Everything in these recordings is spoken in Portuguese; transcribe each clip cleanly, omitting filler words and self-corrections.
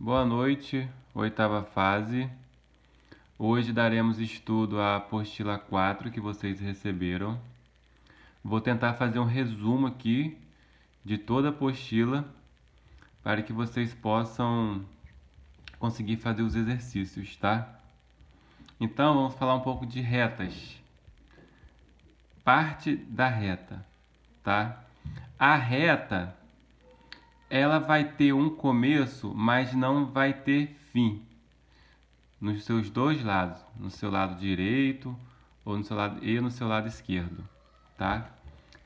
Boa noite, oitava fase. Hoje daremos estudo à apostila 4 que vocês receberam. Vou tentar fazer um resumo aqui de toda a apostila para que vocês possam conseguir fazer os exercícios, tá? Então, vamos falar um pouco de retas. Parte da reta, tá? A reta, ela vai ter um começo, mas não vai ter fim. Nos seus dois lados, no seu lado direito ou no seu lado e no seu lado esquerdo, tá?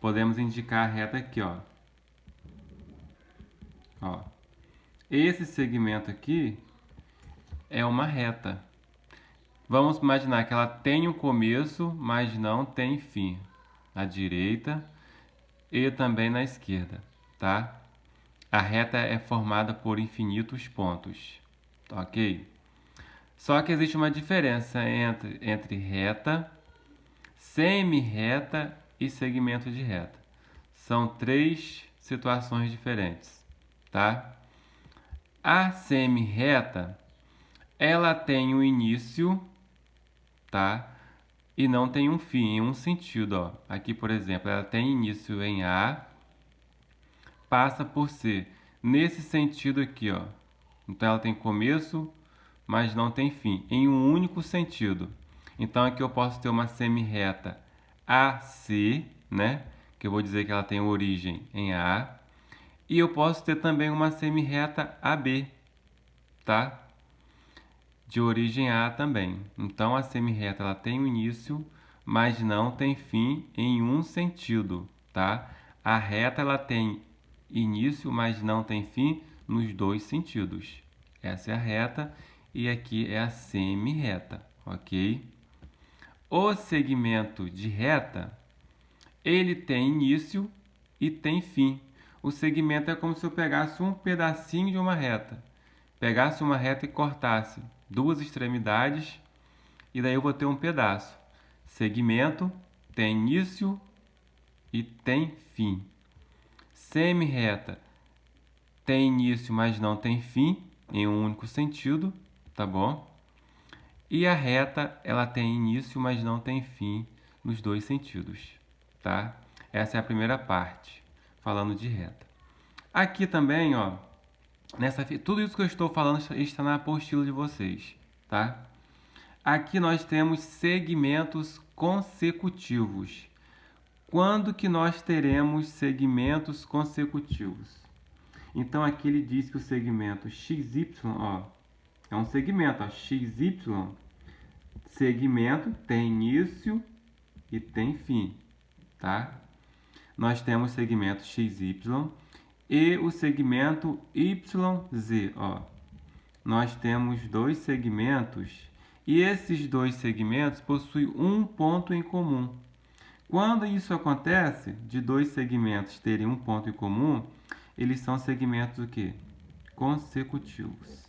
Podemos indicar a reta aqui, ó. Ó. Esse segmento aqui é uma reta. Vamos imaginar que ela tem um começo, mas não tem fim. Na direita e também na esquerda, tá? A reta é formada por infinitos pontos, ok? Só que existe uma diferença entre reta, semi-reta e segmento de reta. São três situações diferentes, tá? A semi-reta, ela tem um início, tá? E não tem um fim, em um sentido, ó. Aqui, por exemplo, ela tem início em A, passa por C. Nesse sentido aqui, ó. Então ela tem começo, mas não tem fim, em um único sentido. Então aqui eu posso ter uma semi-reta AC, né? Que eu vou dizer que ela tem origem em A. E eu posso ter também uma semi-reta AB, tá? De origem A também. Então a semi-reta ela tem um início, mas não tem fim em um sentido, tá? A reta ela tem início, mas não tem fim nos dois sentidos. Essa é a reta e aqui é a semi-reta, ok? O segmento de reta, ele tem início e tem fim. O segmento é como se eu pegasse um pedacinho de uma reta. Pegasse uma reta e cortasse duas extremidades e daí eu vou ter um pedaço. Segmento tem início e tem fim. Semi-reta tem início, mas não tem fim em um único sentido, tá bom? E a reta, ela tem início, mas não tem fim nos dois sentidos, tá? Essa é a primeira parte, falando de reta. Aqui também, ó, tudo isso que eu estou falando está na apostila de vocês, tá? Aqui nós temos segmentos consecutivos. Quando que nós teremos segmentos consecutivos? Então aqui ele diz que o segmento XY, ó, é um segmento, ó, XY, segmento tem início e tem fim, tá? Nós temos segmento XY e o segmento YZ, ó. Nós temos dois segmentos e esses dois segmentos possuem um ponto em comum. Quando isso acontece, de dois segmentos terem um ponto em comum, eles são segmentos o quê? Consecutivos,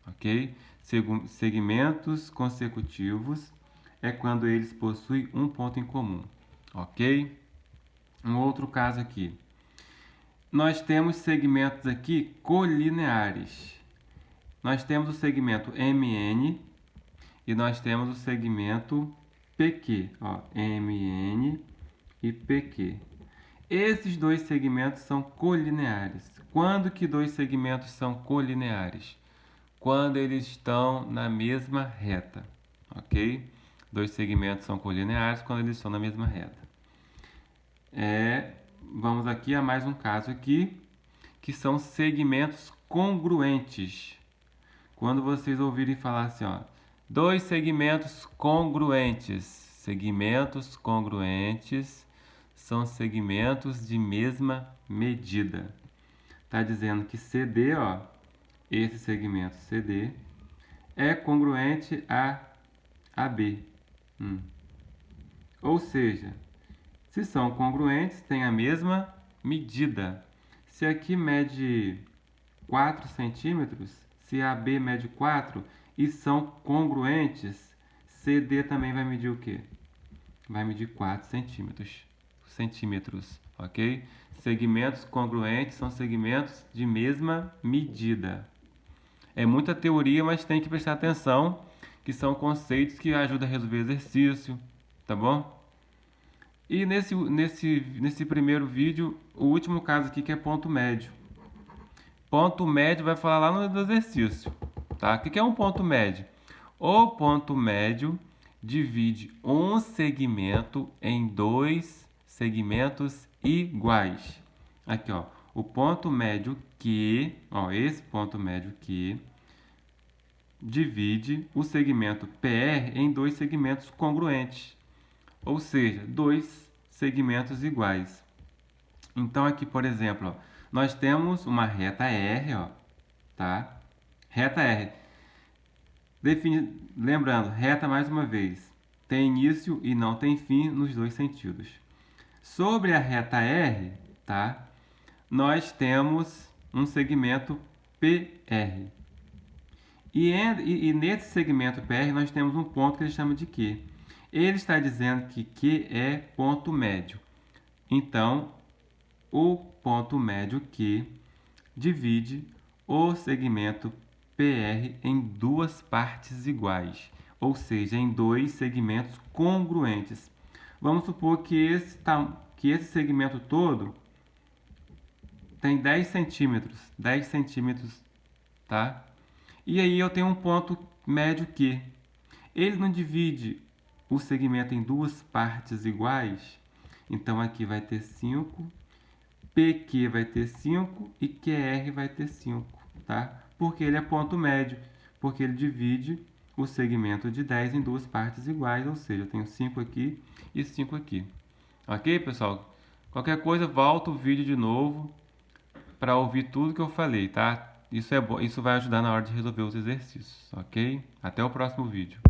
ok? Segmentos consecutivos é quando eles possuem um ponto em comum, ok? Um outro caso aqui. Nós temos segmentos aqui colineares. Nós temos o segmento MN e nós temos o segmento PQ, ó, MN e PQ. Esses dois segmentos são colineares. Quando que dois segmentos são colineares? Quando eles estão na mesma reta, ok? Dois segmentos são colineares quando eles estão na mesma reta. Vamos aqui a mais um caso aqui, que são segmentos congruentes. Quando vocês ouvirem falar assim, ó, dois segmentos congruentes. Segmentos congruentes são segmentos de mesma medida. Está dizendo que CD, ó, esse segmento CD, é congruente a AB. Ou seja, se são congruentes, tem a mesma medida. Se aqui mede 4 centímetros, se AB mede 4 e são congruentes, CD também vai medir o quê? Vai medir 4 centímetros, ok? Segmentos congruentes são segmentos de mesma medida. É muita teoria, mas tem que prestar atenção, que são conceitos que ajudam a resolver exercício, tá bom? E nesse primeiro vídeo, o último caso aqui que é ponto médio. Ponto médio vai falar lá no exercício, tá? O que é um ponto médio? O ponto médio divide um segmento em dois segmentos iguais. Aqui, ó, o ponto médio Q, ó, esse ponto médio Q divide o segmento PR em dois segmentos congruentes, ou seja, dois segmentos iguais. Então aqui, por exemplo, ó, nós temos uma reta R, ó, tá? Reta R. Lembrando, reta mais uma vez, tem início e não tem fim nos dois sentidos. Sobre a reta R, tá? Nós temos um segmento PR. E nesse segmento PR nós temos um ponto que ele chama de Q. Ele está dizendo que Q é ponto médio. Então, o ponto médio Q divide o segmento PR em duas partes iguais, ou seja, em dois segmentos congruentes. Vamos supor que esse segmento todo tem 10 centímetros, tá? E aí eu tenho um ponto médio Q. Ele não divide o segmento em duas partes iguais, então aqui vai ter 5, PQ vai ter 5 e QR vai ter 5, tá? Porque ele é ponto médio, porque ele divide o segmento de 10 em duas partes iguais, ou seja, eu tenho 5 aqui e 5 aqui. Ok, pessoal? Qualquer coisa, volta o vídeo de novo para ouvir tudo que eu falei, tá? Isso é bom, isso vai ajudar na hora de resolver os exercícios, ok? Até o próximo vídeo.